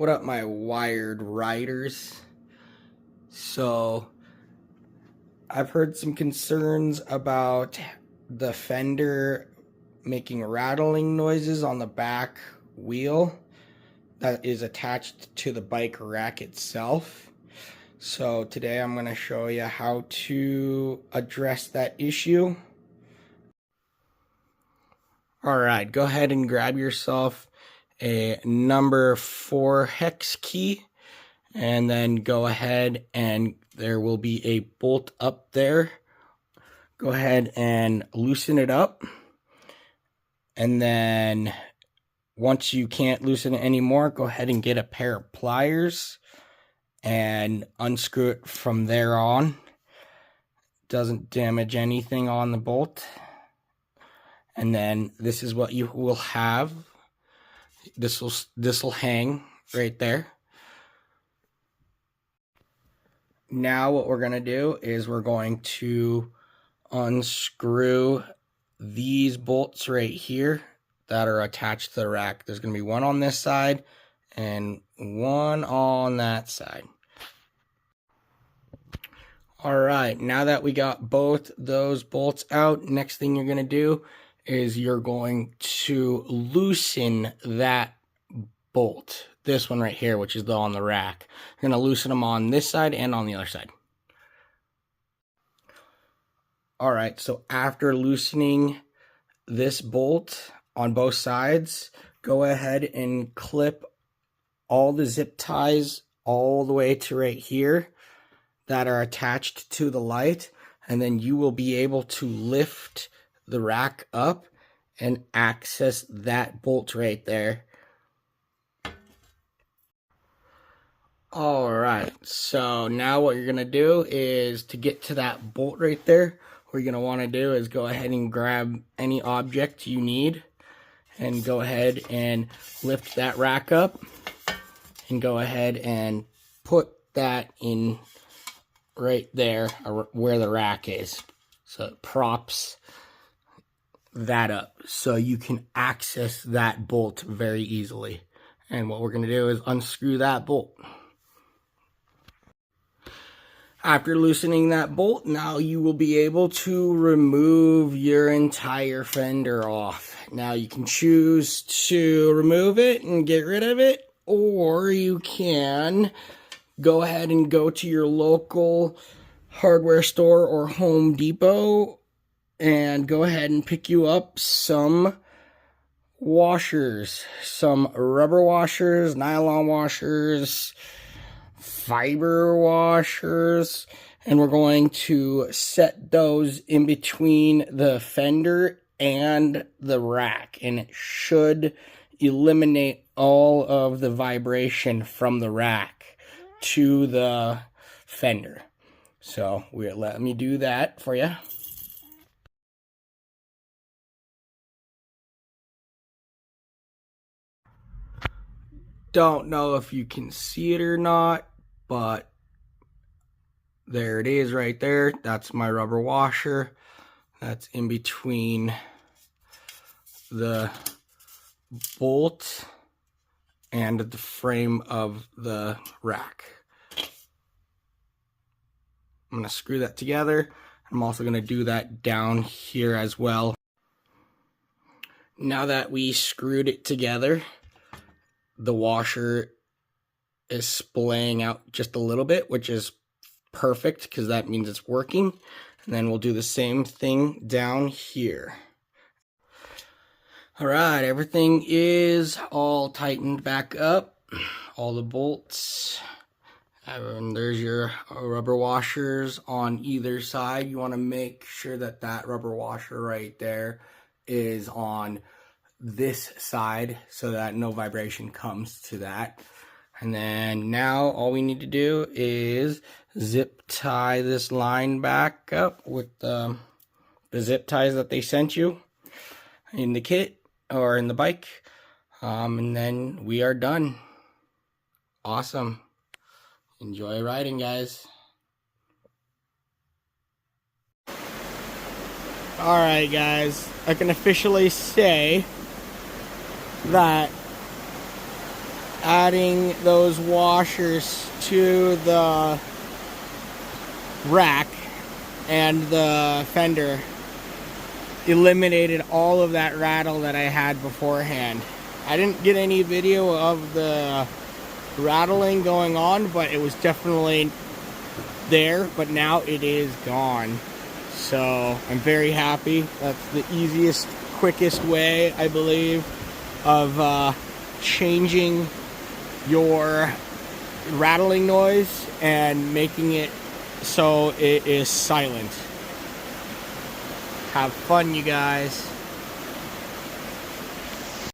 What up, my wired riders? So I've heard some concerns about the fender making rattling noises on the back wheel that is attached to the bike rack itself. So today I'm going to show you how to address that issue. Alright, go ahead and grab yourself a number 4 hex key, and then go ahead and there will be a bolt up there. Go ahead and loosen it up, and then once you can't loosen it anymore, go ahead and get a pair of pliers and unscrew it from there on. Doesn't damage anything on the bolt. And then this is what you will have. This will hang right there. Now what we're going to do is we're going to unscrew these bolts right here that are attached to the rack. There's going to be one on this side and one on that side. Alright, now that we got both those bolts out, next thing you're going to do is you're going to loosen that bolt. This one right here, which is on the rack. You're going to loosen them on this side and on the other side. Alright, so after loosening this bolt on both sides, go ahead and clip all the zip ties all the way to right here that are attached to the light, and then you will be able to lift the rack up and access that bolt right there. Alright, so now what you're going to do is, to get to that bolt right there, what you're going to want to do is go ahead and grab any object you need and go ahead and lift that rack up and go ahead and put that in right there where the rack is. So it props that up so you can access that bolt very easily. And what we're going to do is unscrew that bolt. After loosening that bolt, now you will be able to remove your entire fender off. Now you can choose to remove it and get rid of it, or you can go ahead and go to your local hardware store or Home Depot and go ahead and pick you up some washers, some rubber washers, nylon washers, fiber washers, and we're going to set those in between the fender and the rack, and it should eliminate all of the vibration from the rack to the fender. So let me do that for you. Don't know if you can see it or not, but there it is right there. That's my rubber washer. That's in between the bolt and the frame of the rack. I'm going to screw that together. I'm also going to do that down here as well. Now that we screwed it together, the washer is splaying out just a little bit, which is perfect because that means it's working. And then we'll do the same thing down here. Alright, everything is all tightened back up. All the bolts. And there's your rubber washers on either side. You want to make sure that that rubber washer right there is on this side so that no vibration comes to that. And then now all we need to do is zip tie this line back up with the zip ties that they sent you in the kit or in the bike. And then we are done. Awesome. Enjoy riding, guys. Alright, guys. I can officially say that adding those washers to the rack and the fender eliminated all of that rattle that I had beforehand. I didn't get any video of the rattling going on, but it was definitely there, but now it is gone. So I'm very happy. That's the easiest, quickest way, I believe, of changing your rattling noise and making it so it is silent. Have fun, you guys.